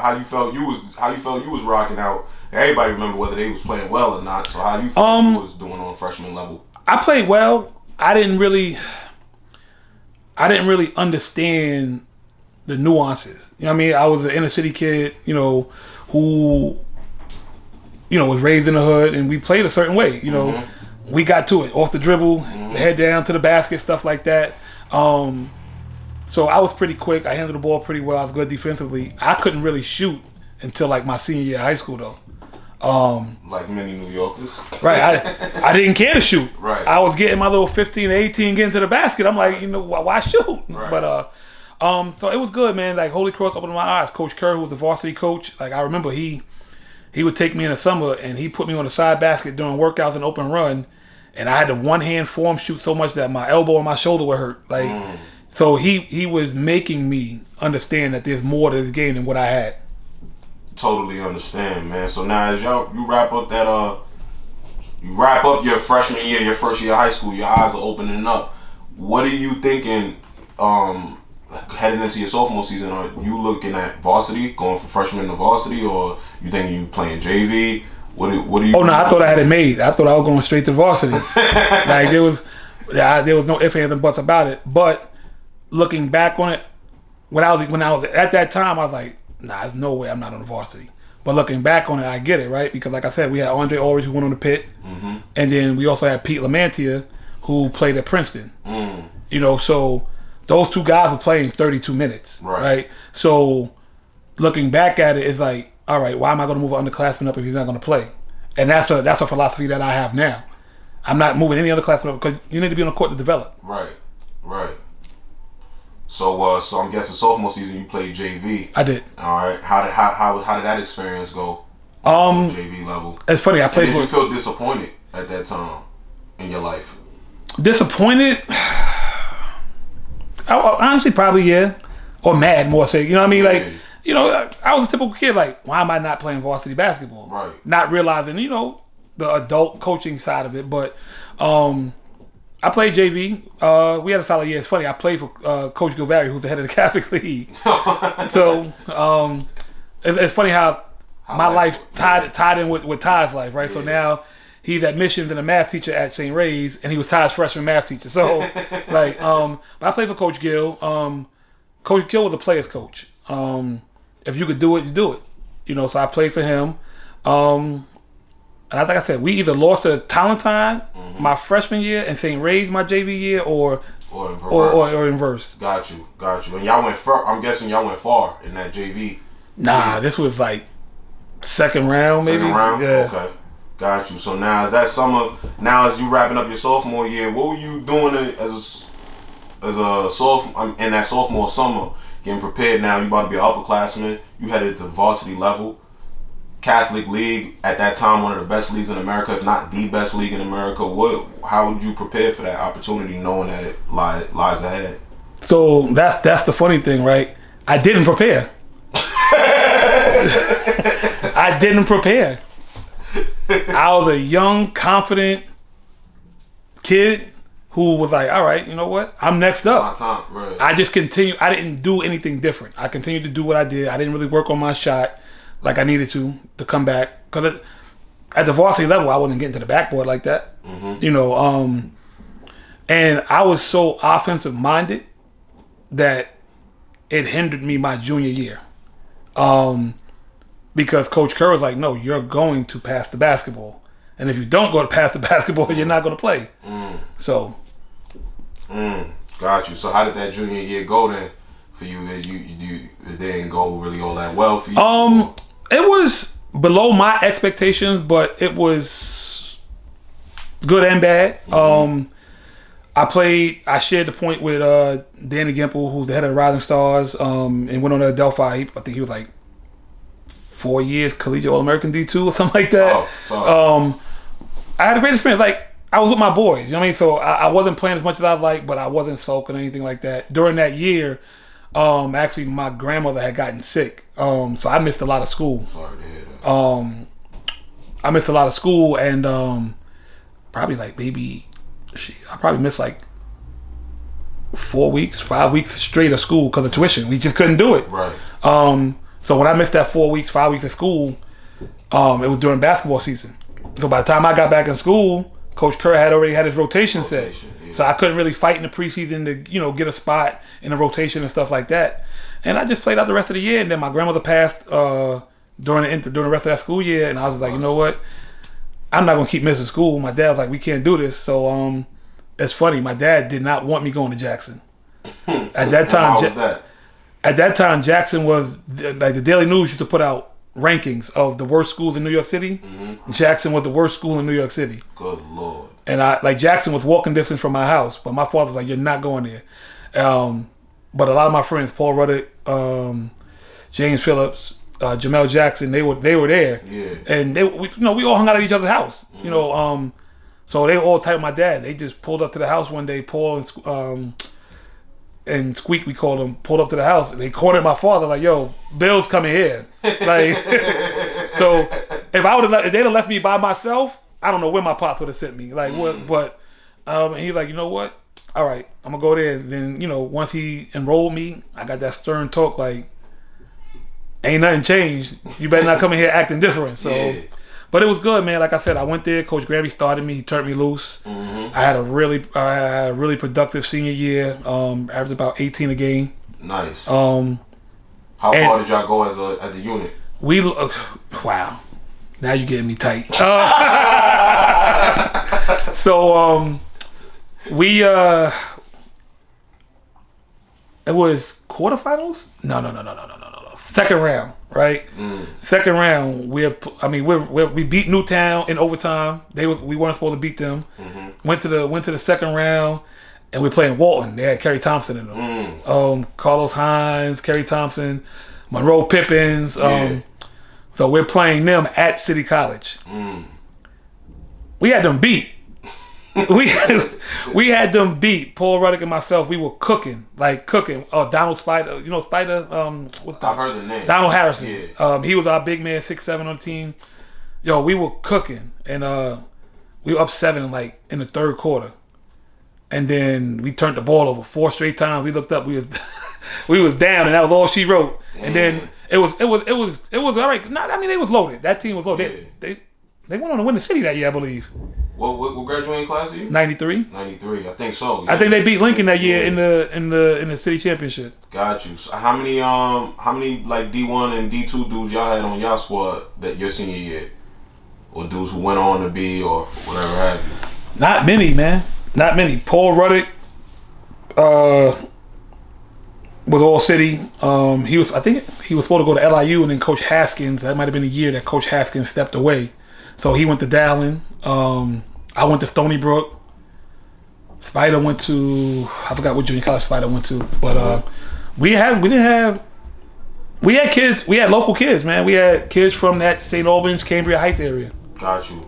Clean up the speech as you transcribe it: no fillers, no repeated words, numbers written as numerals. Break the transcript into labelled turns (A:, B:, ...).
A: how you felt you was rocking out. Everybody remember whether they was playing well or not. So how you felt you was doing on freshman level?
B: I played well. I didn't really understand the nuances. You know what I mean? I was an inner city kid, who was raised in the hood, and we played a certain way. We got to it off the dribble, head down to the basket, stuff like that. So I was pretty quick. I handled the ball pretty well. I was good defensively. I couldn't really shoot until like my senior year of high school, though.
A: Like many New Yorkers.
B: Right. I didn't care to shoot.
A: Right.
B: I was getting my little 15 to 18 getting to the basket. I'm like, why shoot?
A: Right.
B: But so it was good, man. Like Holy Cross opened my eyes. Coach Kerr, who was the varsity coach, like I remember he would take me in the summer and he put me on the side basket during workouts and open run, and I had to one hand form shoot so much that my elbow and my shoulder would hurt. So he was making me understand that there's more to this game than what I had.
A: Totally understand, man. So now as you wrap up your freshman year, your first year of high school, your eyes are opening up. What are you thinking heading into your sophomore season? Are you looking at varsity, going from freshman to varsity, or you thinking you playing JV? What do you?
B: Oh no, I thought I had it made. I thought I was going straight to varsity. Like there was no ifs, ands, and buts about it. But looking back on it, when I was at that time, I was like, nah, there's no way I'm not on the varsity. But looking back on it, I get it, right? Because like I said, we had Andre Ulrich who went on the pit, and then we also had Pete Lamantia who played at Princeton. So those two guys were playing 32 minutes, right? So looking back at it, it's like, all right, why am I going to move an underclassman up if he's not going to play? And that's a philosophy that I have now. I'm not moving any underclassman up because you need to be on the court to develop.
A: Right. So I'm guessing sophomore season you played JV.
B: I did.
A: All right. How did that experience go? JV level.
B: It's funny.
A: Did you feel disappointed at that time in your life?
B: Disappointed? Honestly, probably yeah, or mad more so. You know what I mean? Like, I was a typical kid. Like, why am I not playing varsity basketball?
A: Right.
B: Not realizing, the adult coaching side of it, but I played JV. We had a solid year. It's funny. I played for Coach Gilvari, who's the head of the Catholic League. So it's funny how my life tied in with Ty's life, right? Yeah. So now he's admissions and a math teacher at St. Ray's, and he was Ty's freshman math teacher. So but I played for Coach Gill. Coach Gill was a player's coach. If you could do it, you do it. So I played for him. And like I said, we either lost to Talentine my freshman year and St. Ray's my JV year, or in verse. Got you.
A: And y'all went far. I'm guessing y'all went far in that JV.
B: Nah, this was like second round, maybe.
A: Second round?
B: Yeah.
A: Okay. Got you. So now as that summer, as you wrapping up your sophomore year, what were you doing as a sophomore in that sophomore summer? Getting prepared now. You about to be an upperclassman. You headed to varsity level. Catholic League at that time, one of the best leagues in America, if not the best league in America. How would you prepare for that opportunity, knowing that it lies ahead?
B: So that's the funny thing, right? I didn't prepare. I didn't prepare. I was a young, confident kid who was like, all right, you know what? I'm next up.
A: My time, right.
B: I just continued. I didn't do anything different. I continued to do what I did. I didn't really work on my shot like I needed to come back. Because at the varsity level, I wasn't getting to the backboard like that. And I was so offensive minded that it hindered me my junior year. Because Coach Kerr was like, no, you're going to pass the basketball. And if you don't go to pass the basketball, you're not going to play. So.
A: Got you. So how did that junior year go then for you? It didn't go really all that well for you?
B: It was below my expectations, but it was good and bad. I shared the point with Danny Gimple, who's the head of the Rising Stars, and went on to Delphi. I think he was like 4 years collegiate All-American D2 or something like that.
A: Tough.
B: I had a great experience. Like, I was with my boys, you know what I mean? So I wasn't playing as much as I liked, but I wasn't sulking or anything like that. During that year, actually my grandmother had gotten sick, so I missed a lot of school.
A: Sorry to hear that.
B: I missed a lot of school, and probably like I probably missed like 4 weeks, 5 weeks straight of school because of tuition. We just couldn't do it.
A: Right.
B: So when I missed that 4 weeks, 5 weeks of school, it was during basketball season. So by the time I got back in school, Coach Kerr had already had his rotation set. Yeah. So I couldn't really fight in the preseason to get a spot in the rotation and stuff like that. And I just played out the rest of the year. And then my grandmother passed during the rest of that school year, and I was like, you know what? I'm not gonna keep missing school. My dad was like, we can't do this. So it's funny. My dad did not want me going to Jackson. At that time,
A: How was that?
B: At that time, Jackson was like the Daily News used to put out rankings of the worst schools in New York City. Mm-hmm. Jackson was the worst school in New York City.
A: Good Lord.
B: And Jackson was walking distance from my house, but my father was like, you're not going there. But a lot of my friends, Paul Ruddick, James Phillips, Jamel Jackson, they were there. Yeah. And we all hung out at each other's house. Mm-hmm. So they were all tight with my dad. They just pulled up to the house one day. Paul and Squeak, we called them, pulled up to the house, and they cornered my father like, "Yo, Bill's coming here." Like, so if they'd have left me by myself, I don't know where my pops would have sent me. Like what? But and he's like, you know what? All right, I'm gonna go there. Then once he enrolled me, I got that stern talk like, ain't nothing changed. You better not come in here acting different. So. Yeah. But it was good, man. Like I said, I went there. Coach Grammy started me. He turned me loose. Mm-hmm. I had a really productive senior year. Averaged about 18 a game. Nice.
A: How far did y'all go as a unit?
B: Wow. Now you're getting me tight. So it was quarterfinals? No. Second round, right? Second round, we beat Newtown in overtime. We weren't supposed to beat them. Mm-hmm. Went to the second round, and we're playing Walton. They had Kerry Thompson in them. Carlos Hines, Kerry Thompson, Monroe Pippins. So we're playing them at City College. We had them beat. we had them beat. Paul Ruddick and myself. We were cooking. Donald Spider, Spider.
A: I've heard the name.
B: Donald Harrison. Yeah. He was our big man, 6'7" on the team. Yo, we were cooking, and we were up 7 in the third quarter, and then we turned the ball over 4 straight times. We looked up. We was down, and that was all she wrote. Damn. And then it was all right. They was loaded. That team was loaded. Yeah. They went on to win the city that year, I believe.
A: What graduating class are you?
B: 93.
A: 93, I think so. Yeah.
B: I think they beat Lincoln that year in the city championship.
A: Got you. So how many like D1 and D2 dudes y'all had on y'all squad that your senior year, or dudes who went on to be or whatever have you?
B: Not many, man. Not many. Paul Ruddick was all city. I think he was supposed to go to LIU, and then Coach Haskins. That might have been the year that Coach Haskins stepped away. So he went to Dowling. I went to Stony Brook. Spider went to, I forgot what junior college Spider went to, but we had kids. We had local kids, man. We had kids from that St. Albans, Cambria Heights area.
A: Got you.